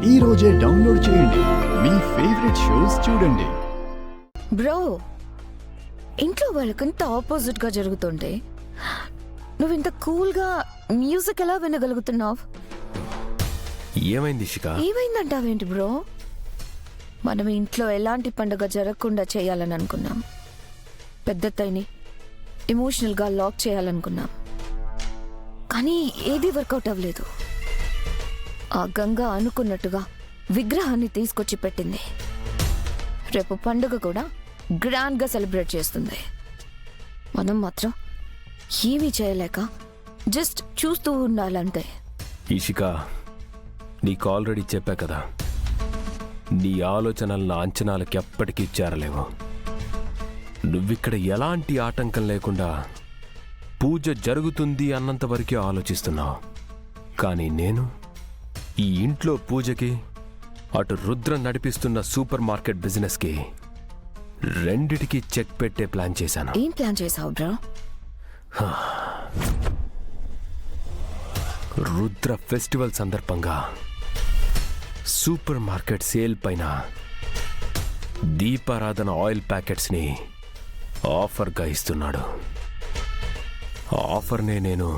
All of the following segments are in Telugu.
ఈ రోజే డౌన్లోడ్ చేయండి, మీ ఫేవరెట్ షోస్ చూడండి. బ్రో, ఇంట్లో వాళ్ళకంత ఆపోజిట్ గా జరుగుతుంటే నువ్వు ఇంత కూల్ గా మ్యూజిక్ ఎలా వినగలుగుతున్నావు? ఏమైంది ఇషిక? ఏమైందంటావేంటి బ్రో? మనం ఇంట్లో ఎలాంటి పండుగ జరగకుండా చేయాలని అనుకున్నాం. పెద్దత్తయ్యని ఎమోషనల్ గా లాక్ చేయాలనుకున్నాం, కానీ ఏది వర్కౌట్ అవ్వలేదు. ఆ గంగ అనుకున్నట్టుగా విగ్రహాన్ని తీసుకొచ్చి పెట్టింది. రేపు పండుగ కూడా గ్రాండ్ గా సెలబ్రేట్ చేస్తుంది. మనం మాత్రం ఏమీ చేయలేక జస్ట్ చూస్తూ ఉండాలంతే. ఇషిక, నీకు ఆల్రెడీ చెప్పా కదా, నీ ఆలోచనలు నా అంచనాలకి ఎప్పటికీ చేరలేవు. నువ్విక్కడ ఎలాంటి ఆటంకం లేకుండా పూజ జరుగుతుంది అన్నంత వరకే ఆలోచిస్తున్నావు. కానీ నేను ఈ ఇంట్లో పూజకి, అటు రుద్ర నడిపిస్తున్న సూపర్ మార్కెట్ బిజినెస్కి రెండిటికి చెక్ పెట్టే ప్లాన్ చేశాను. ఏం ప్లాన్ చేసావు బ్రో? రుద్ర ఫెస్టివల్ సందర్భంగా సూపర్ మార్కెట్ సేల్ పైన దీపారాధన ఆయిల్ ప్యాకెట్స్ని ఆఫర్గా ఇస్తున్నాడు. ఆ ఆఫర్నే నేను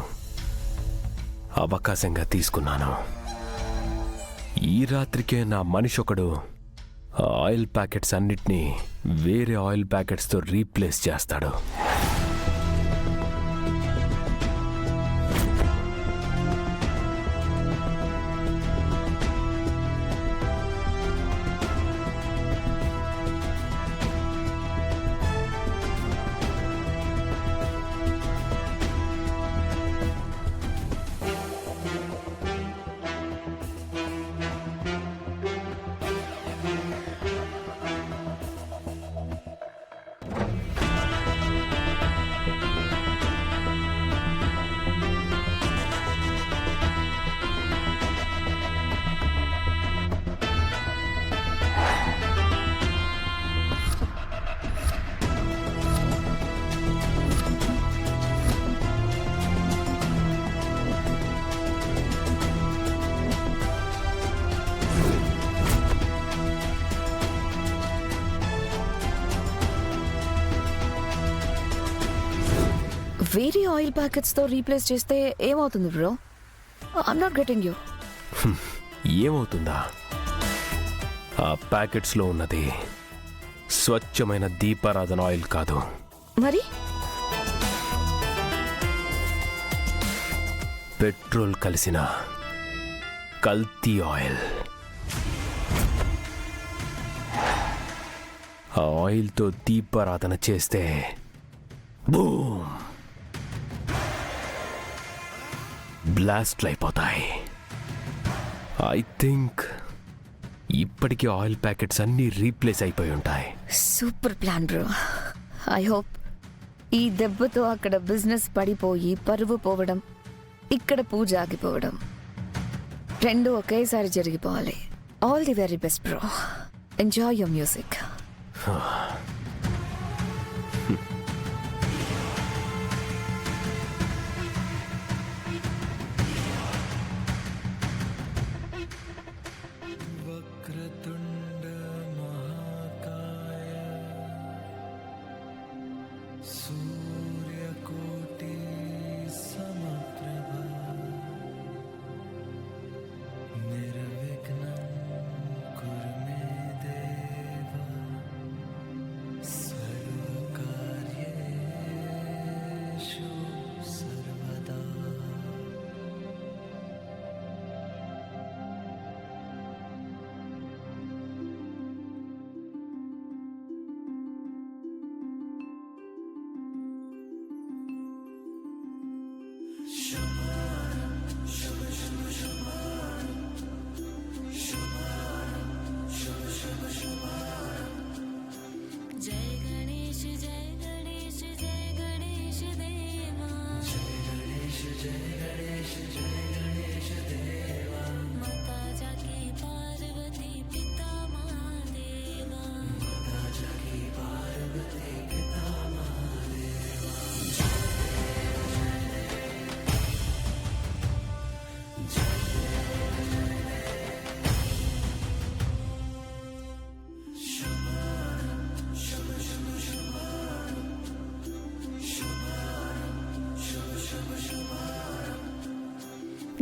అవకాశంగా తీసుకున్నాను. ఈ రాత్రికే నా మనిషి ఒకడు ఆ ఆయిల్ ప్యాకెట్స్ అన్నిటినీ వేరే ఆయిల్ ప్యాకెట్స్తో రీప్లేస్ చేస్తాడు. వేరే ఆయిల్ ప్యాకెట్స్ తో రీప్లేస్ చేస్తే ఏమవుతుంది bro? I'm not getting you. ఏమవుతుందా? ఆ ప్యాకెట్స్లో ఉన్నది స్వచ్ఛమైన దీపారాధన ఆయిల్ కాదు. మరి పెట్రోల్ కలిసిన కల్తీ ఆయిల్. ఆ ఆయిల్తో దీపారాధన చేస్తే బూమ్, బ్లాస్ట్లు అయిపోతాయి. ఐ థింక్ ఇప్పటికీ ఆయిల్ ప్యాకెట్స్ అన్నీ రీప్లేస్ అయిపోయి ఉంటాయి. Super plan bro. I hope ఈ దెబ్బతో అక్కడ బిజినెస్ పడిపోయి పరువు పోవడం, ఇక్కడ పూజ ఆగిపోవడం రెండు ఒకేసారి జరిగిపోవాలి. All the very best bro. Enjoy your music.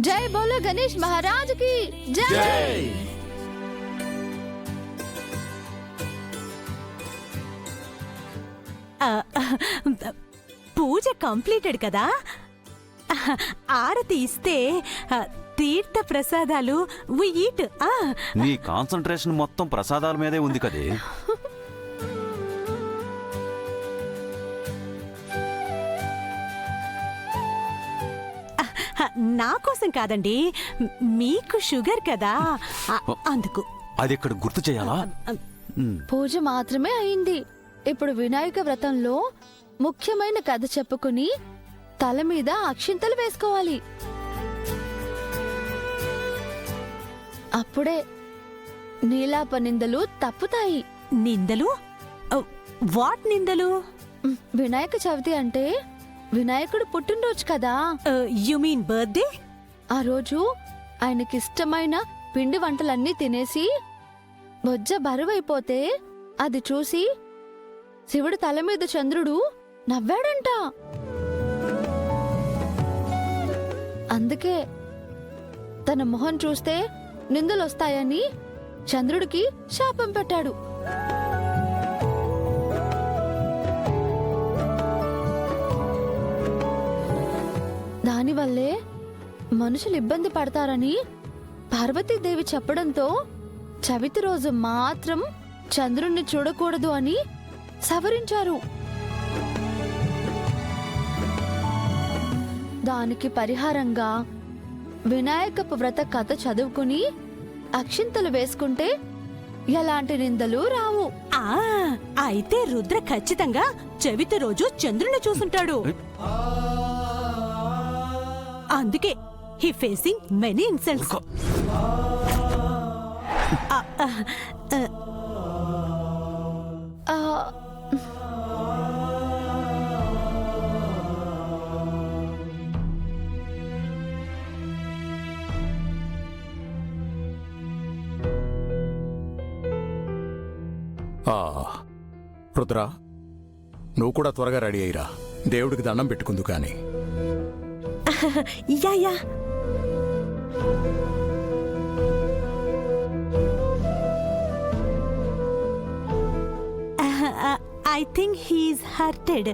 జై బోలో గణేష్ మహారాజ్ కి జై. పూజ కంప్లీటెడ్ కదా, ఆరతి ఇస్తే తీర్థ ప్రసాదాలు వి ఈట్. నీ కాన్సంట్రేషన్ మొత్తం ప్రసాదాల మీదే ఉంది కదే. నా కోసం కాదండి, మీకు షుగర్ కదా అందుకు. అది ఇక్కడ గుర్తు చేయాలా? పూజ మాత్రమే అయింది. ఇప్పుడు వినాయక వ్రతంలో ముఖ్యమైన కథ చెప్పుకుని తల మీద అక్షింతలు వేసుకోవాలి. అప్పుడే నీలాప నిందలు తప్పుతాయి. నిందలు? వాట్ నిందలు? వినాయక చవితి అంటే వినాయకుడు పుట్టినరోజు కదా. You mean birthday? ఆ రోజు ఆయనకిష్టమైన పిండి వంటలన్నీ తినేసి బొజ్జ బరువైపోతే అది చూసి శివుడు తల మీద చంద్రుడు నవ్వాడంట. అందుకే తన మొహం చూస్తే నిందలొస్తాయని చంద్రుడికి శాపం పెట్టాడు. దానివల్లే మనుషులు ఇబ్బంది పడతారని పార్వతీదేవి చెప్పడంతో చవితి రోజు మాత్రం చంద్రుణ్ణి చూడకూడదు అని సవరించారు. దానికి పరిహారంగా వినాయకపు వ్రత కథ చదువుకుని అక్షింతలు వేసుకుంటే ఎలాంటి నిందలు రావు. అయితే రుద్ర ఖచ్చితంగా చవితి రోజు చంద్రుని చూసుంటాడు. అందుకే he facing many insults. Rudra, నువ్వు కూడా త్వరగా రెడీ అయ్యిరా, దేవుడికి దండం పెట్టుకుందు కానీ. Yeah yeah. I think he's hurted.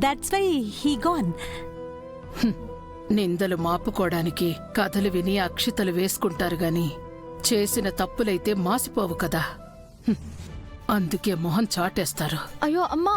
That's why he gone. నిందలు మాపుకోవడానికి కథలు విని అక్షితలు వేసుకుంటారు గాని చేసిన తప్పులైతే మాసిపోవు కదా. అందుకే మొహం చాటేస్తారు. అయ్యో అమ్మా,